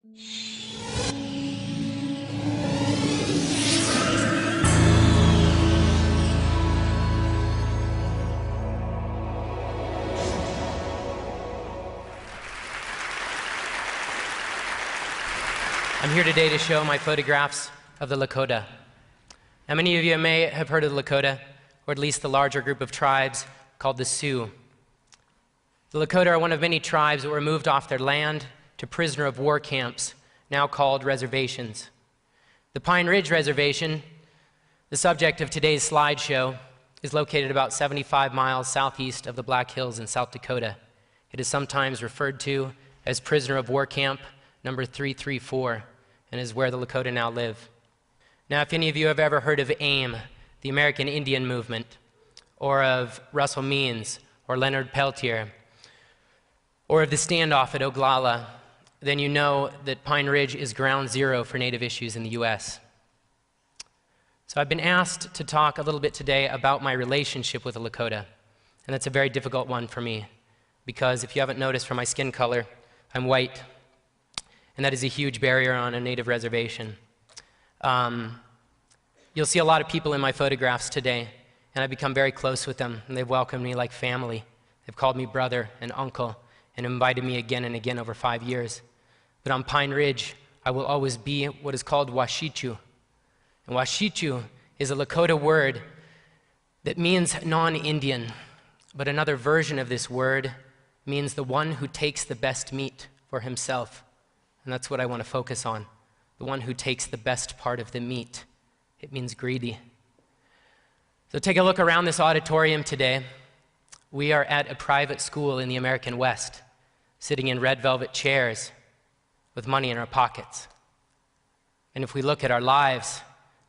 I'm here today to show my photographs of the Lakota. Now, many of you may have heard of the Lakota, or at least the larger group of tribes called the Sioux. The Lakota are one of many tribes that were moved off their land to prisoner of war camps, now called reservations. The Pine Ridge Reservation, the subject of today's slideshow, is located about 75 miles southeast of the Black Hills in South Dakota. It is sometimes referred to as prisoner of war camp number 334, and is where the Lakota now live. Now, if any of you have ever heard of AIM, the American Indian Movement, or of Russell Means, or Leonard Peltier, or of the standoff at Oglala, then you know that Pine Ridge is ground zero for Native issues in the US. So I've been asked to talk a little bit today about my relationship with the Lakota, and that's a very difficult one for me, because if you haven't noticed from my skin color, I'm white. And that is a huge barrier on a Native reservation. You'll see a lot of people in my photographs today, and I've become very close with them, and they've welcomed me like family. They've called me brother and uncle, and invited me again and again over 5 years. But on Pine Ridge, I will always be what is called Washichu. And Washichu is a Lakota word that means non-Indian, but another version of this word means the one who takes the best meat for himself. And that's what I want to focus on, the one who takes the best part of the meat. It means greedy. So take a look around this auditorium today. We are at a private school in the American West, sitting in red velvet chairs with money in our pockets. And if we look at our lives,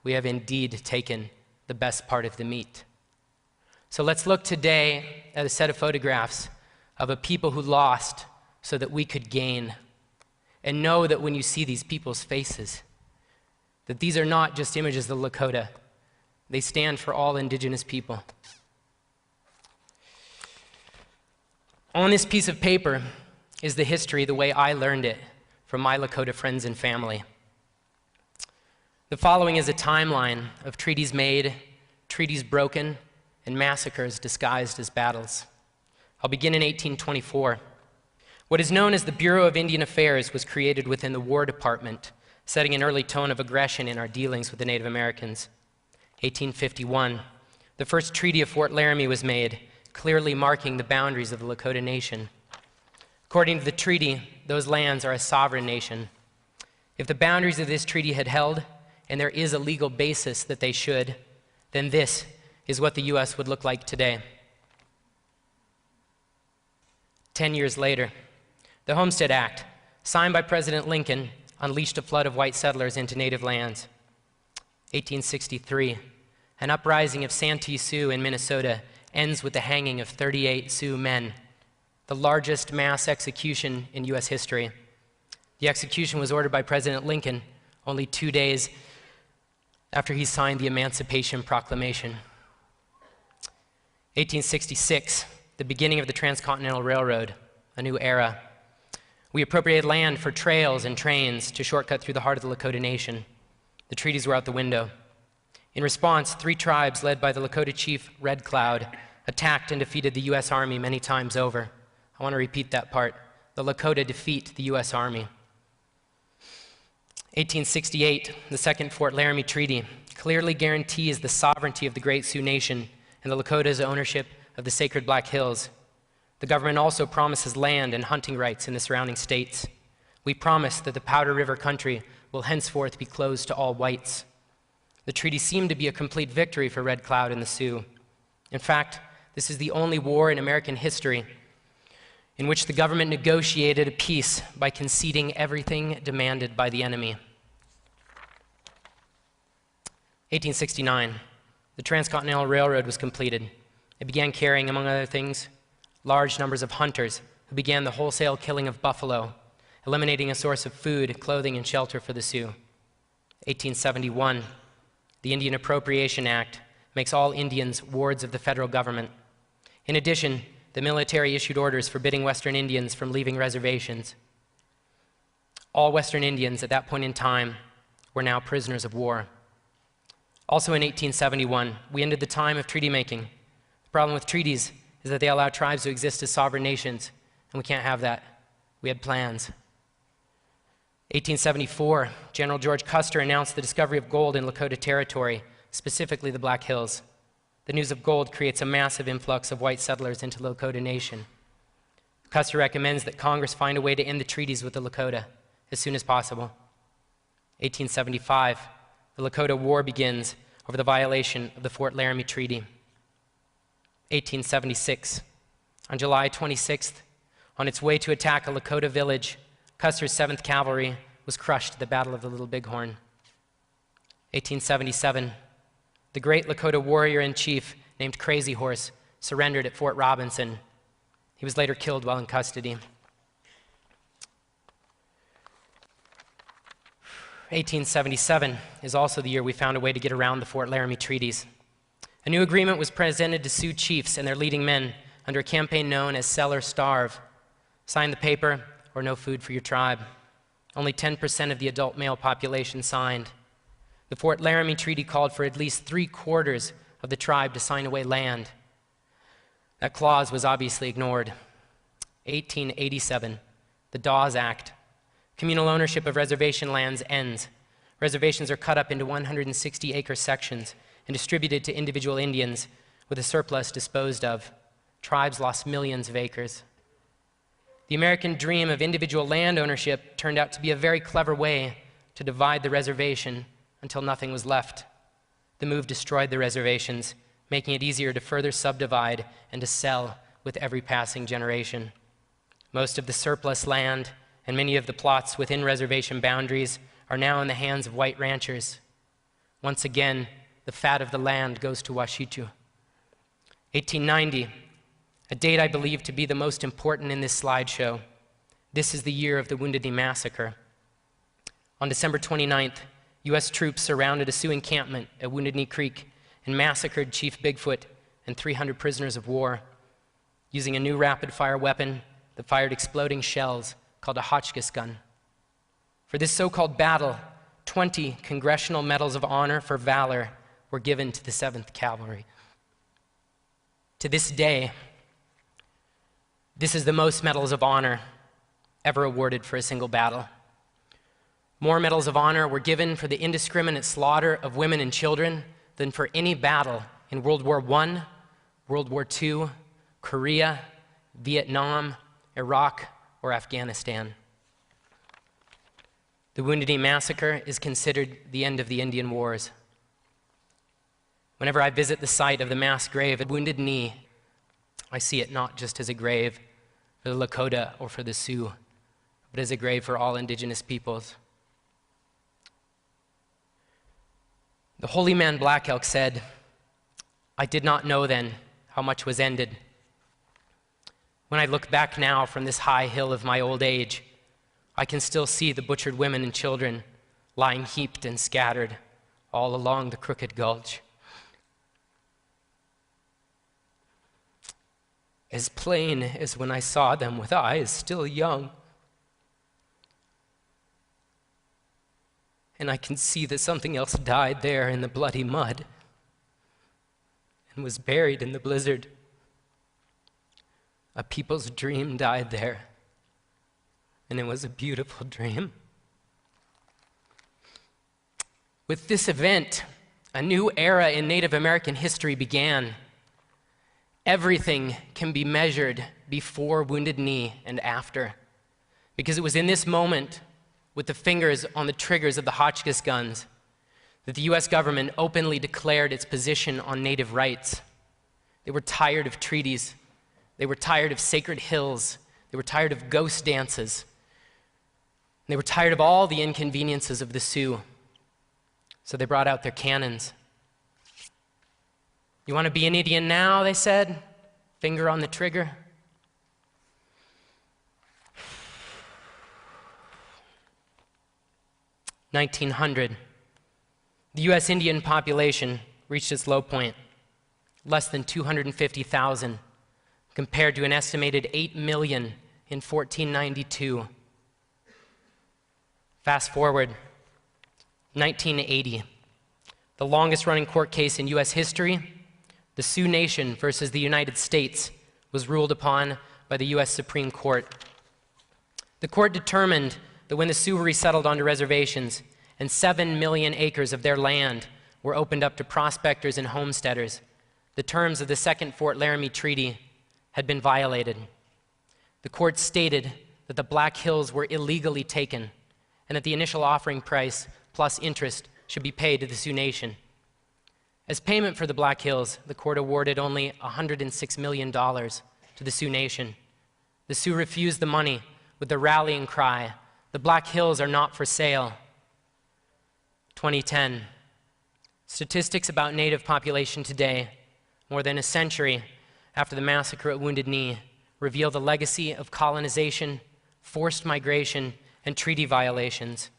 we have indeed taken the best part of the meat. So let's look today at a set of photographs of a people who lost so that we could gain. And know that when you see these people's faces, that these are not just images of the Lakota. They stand for all indigenous people. On this piece of paper is the history the way I learned it from my Lakota friends and family. The following is a timeline of treaties made, treaties broken, and massacres disguised as battles. I'll begin in 1824. What is known as the Bureau of Indian Affairs was created within the War Department, setting an early tone of aggression in our dealings with the Native Americans. 1851, the first Treaty of Fort Laramie was made, clearly marking the boundaries of the Lakota Nation. According to the treaty, those lands are a sovereign nation. If the boundaries of this treaty had held, and there is a legal basis that they should, then this is what the U.S. would look like today. 10 years later, the Homestead Act, signed by President Lincoln, unleashed a flood of white settlers into native lands. 1863, an uprising of Santee Sioux in Minnesota ends with the hanging of 38 Sioux men, the largest mass execution in U.S. history. The execution was ordered by President Lincoln only 2 days after he signed the Emancipation Proclamation. 1866, the beginning of the Transcontinental Railroad, a new era. We appropriated land for trails and trains to shortcut through the heart of the Lakota Nation. The treaties were out the window. In response, 3 tribes led by the Lakota chief Red Cloud attacked and defeated the U.S. Army many times over. I want to repeat that part. The Lakota defeat the U.S. Army. 1868, the Second Fort Laramie Treaty clearly guarantees the sovereignty of the Great Sioux Nation and the Lakota's ownership of the sacred Black Hills. The government also promises land and hunting rights in the surrounding states. We promise that the Powder River country will henceforth be closed to all whites. The treaty seemed to be a complete victory for Red Cloud and the Sioux. In fact, this is the only war in American history in which the government negotiated a peace by conceding everything demanded by the enemy. 1869, the Transcontinental Railroad was completed. It began carrying, among other things, large numbers of hunters who began the wholesale killing of buffalo, eliminating a source of food, clothing, and shelter for the Sioux. 1871, the Indian Appropriation Act makes all Indians wards of the federal government. In addition, the military issued orders forbidding Western Indians from leaving reservations. All Western Indians at that point in time were now prisoners of war. Also in 1871, we ended the time of treaty making. The problem with treaties is that they allow tribes to exist as sovereign nations, and we can't have that. We had plans. 1874, General George Custer announced the discovery of gold in Lakota territory, specifically the Black Hills. The news of gold creates a massive influx of white settlers into Lakota Nation. Custer recommends that Congress find a way to end the treaties with the Lakota as soon as possible. 1875, the Lakota War begins over the violation of the Fort Laramie Treaty. 1876, on July 26th, on its way to attack a Lakota village, Custer's 7th Cavalry was crushed at the Battle of the Little Bighorn. 1877, the great Lakota warrior-in-chief named Crazy Horse surrendered at Fort Robinson. He was later killed while in custody. 1877 is also the year we found a way to get around the Fort Laramie treaties. A new agreement was presented to Sioux chiefs and their leading men under a campaign known as Sell or Starve. Sign the paper or no food for your tribe. Only 10% of the adult male population signed. The Fort Laramie Treaty called for at least 3/4 of the tribe to sign away land. That clause was obviously ignored. 1887, the Dawes Act. Communal ownership of reservation lands ends. Reservations are cut up into 160-acre sections and distributed to individual Indians, with a surplus disposed of. Tribes lost millions of acres. The American dream of individual land ownership turned out to be a very clever way to divide the reservation until nothing was left. The move destroyed the reservations, making it easier to further subdivide and to sell with every passing generation. Most of the surplus land and many of the plots within reservation boundaries are now in the hands of white ranchers. Once again, the fat of the land goes to Washichu. 1890, a date I believe to be the most important in this slideshow. This is the year of the Wounded Knee Massacre. On December 29th, U.S. troops surrounded a Sioux encampment at Wounded Knee Creek and massacred Chief Bigfoot and 300 prisoners of war using a new rapid-fire weapon that fired exploding shells called a Hotchkiss gun. For this so-called battle, 20 Congressional Medals of Honor for valor were given to the 7th Cavalry. To this day, this is the most Medals of Honor ever awarded for a single battle. More Medals of Honor were given for the indiscriminate slaughter of women and children than for any battle in World War I, World War II, Korea, Vietnam, Iraq, or Afghanistan. The Wounded Knee Massacre is considered the end of the Indian Wars. Whenever I visit the site of the mass grave at Wounded Knee, I see it not just as a grave for the Lakota or for the Sioux, but as a grave for all indigenous peoples. The holy man Black Elk said, "I did not know then how much was ended. When I look back now from this high hill of my old age, I can still see the butchered women and children lying heaped and scattered all along the crooked gulch. As plain as when I saw them with eyes still young. And I can see that something else died there in the bloody mud and was buried in the blizzard. A people's dream died there, and it was a beautiful dream." With this event, a new era in Native American history began. Everything can be measured before Wounded Knee and after, because it was in this moment, with the fingers on the triggers of the Hotchkiss guns, that the US government openly declared its position on Native rights. They were tired of treaties. They were tired of sacred hills. They were tired of ghost dances. They were tired of all the inconveniences of the Sioux. So they brought out their cannons. "You want to be an Indian now?" they said, finger on the trigger. "1900, the US Indian population reached its low point, less than 250,000, compared to an estimated 8 million in 1492. Fast forward, 1980, the longest-running court case in U.S. history, the Sioux Nation versus the United States, was ruled upon by the U.S. Supreme Court. The court determined that when the Sioux were resettled onto reservations and 7 million acres of their land were opened up to prospectors and homesteaders, the terms of the Second Fort Laramie Treaty had been violated. The court stated that the Black Hills were illegally taken and that the initial offering price plus interest should be paid to the Sioux Nation. As payment for the Black Hills, the court awarded only $106 million to the Sioux Nation. The Sioux refused the money with the rallying cry, "The Black Hills are not for sale." 2010. Statistics about Native population today, more than a century after the massacre at Wounded Knee, reveal the legacy of colonization, forced migration, and treaty violations.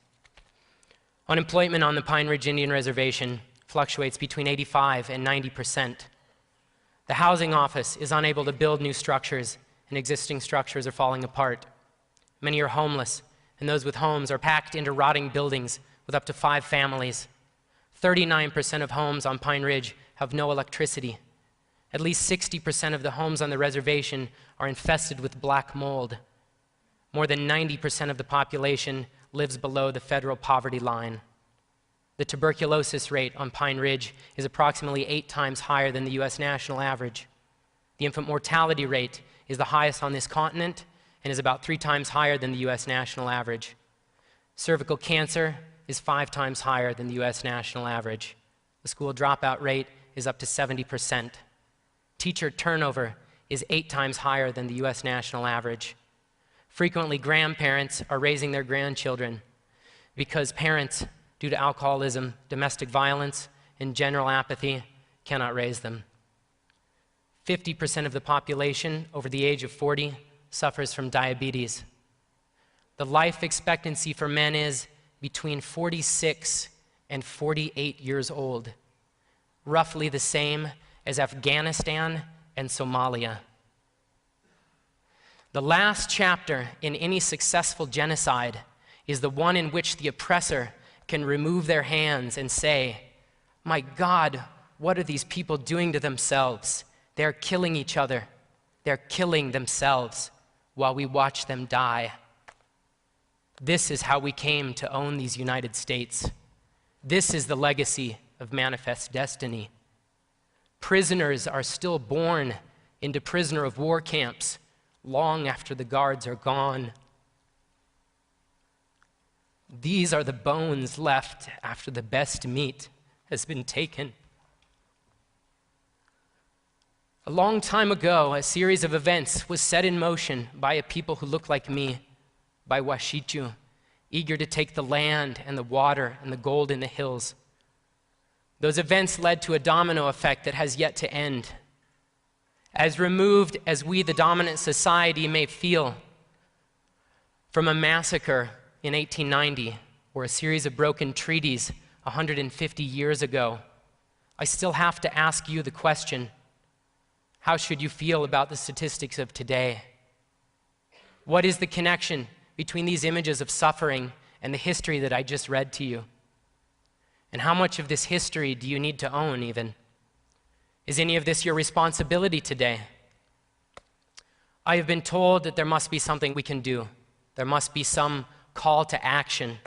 Unemployment on the Pine Ridge Indian Reservation fluctuates between 85 and 90%. The housing office is unable to build new structures, and existing structures are falling apart. Many are homeless, and those with homes are packed into rotting buildings with up to 5 families. 39% of homes on Pine Ridge have no electricity. At least 60% of the homes on the reservation are infested with black mold. More than 90% of the population lives below the federal poverty line. The tuberculosis rate on Pine Ridge is approximately 8 times higher than the U.S. national average. The infant mortality rate is the highest on this continent and is about 3 times higher than the U.S. national average. Cervical cancer is 5 times higher than the U.S. national average. The school dropout rate is up to 70%. Teacher turnover is 8 times higher than the U.S. national average. Frequently, grandparents are raising their grandchildren because parents, due to alcoholism, domestic violence, and general apathy, cannot raise them. 50% of the population over the age of 40 suffers from diabetes. The life expectancy for men is between 46 and 48 years old, roughly the same as Afghanistan and Somalia. The last chapter in any successful genocide is the one in which the oppressor can remove their hands and say, "My God, what are these people doing to themselves? They're killing each other. They're killing themselves while we watch them die." This is how we came to own these United States. This is the legacy of Manifest Destiny. Prisoners are still born into prisoner of war camps long after the guards are gone. These are the bones left after the best meat has been taken. A long time ago, a series of events was set in motion by a people who look like me, by Washichu, eager to take the land and the water and the gold in the hills. Those events led to a domino effect that has yet to end. As removed as we, the dominant society, may feel from a massacre in 1890 or a series of broken treaties 150 years ago, I still have to ask you the question, how should you feel about the statistics of today? What is the connection between these images of suffering and the history that I just read to you? And how much of this history do you need to own even? Is any of this your responsibility today? I have been told that there must be something we can do. There must be some call to action.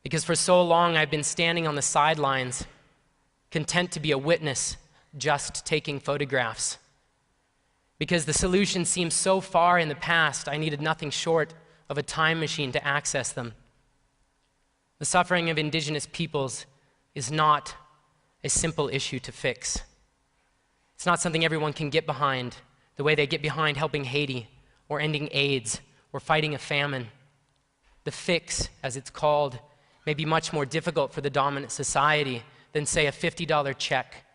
Because for so long I've been standing on the sidelines, content to be a witness, just taking photographs. Because the solution seems so far in the past, I needed nothing short of a time machine to access them. The suffering of indigenous peoples is not a simple issue to fix. It's not something everyone can get behind, the way they get behind helping Haiti, or ending AIDS, or fighting a famine. The fix, as it's called, may be much more difficult for the dominant society than, say, a $50 check,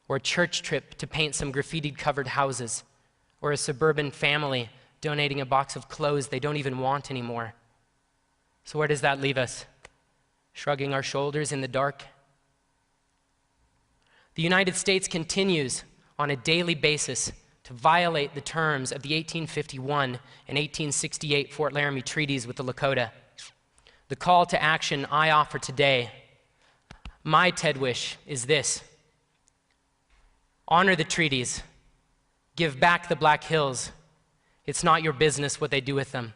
or a church trip to paint some graffiti-covered houses, or a suburban family donating a box of clothes they don't even want anymore. So where does that leave us? Shrugging our shoulders in the dark? The United States continues on a daily basis to violate the terms of the 1851 and 1868 Fort Laramie treaties with the Lakota. The call to action I offer today, my TED wish is this: honor the treaties, give back the Black Hills. It's not your business what they do with them.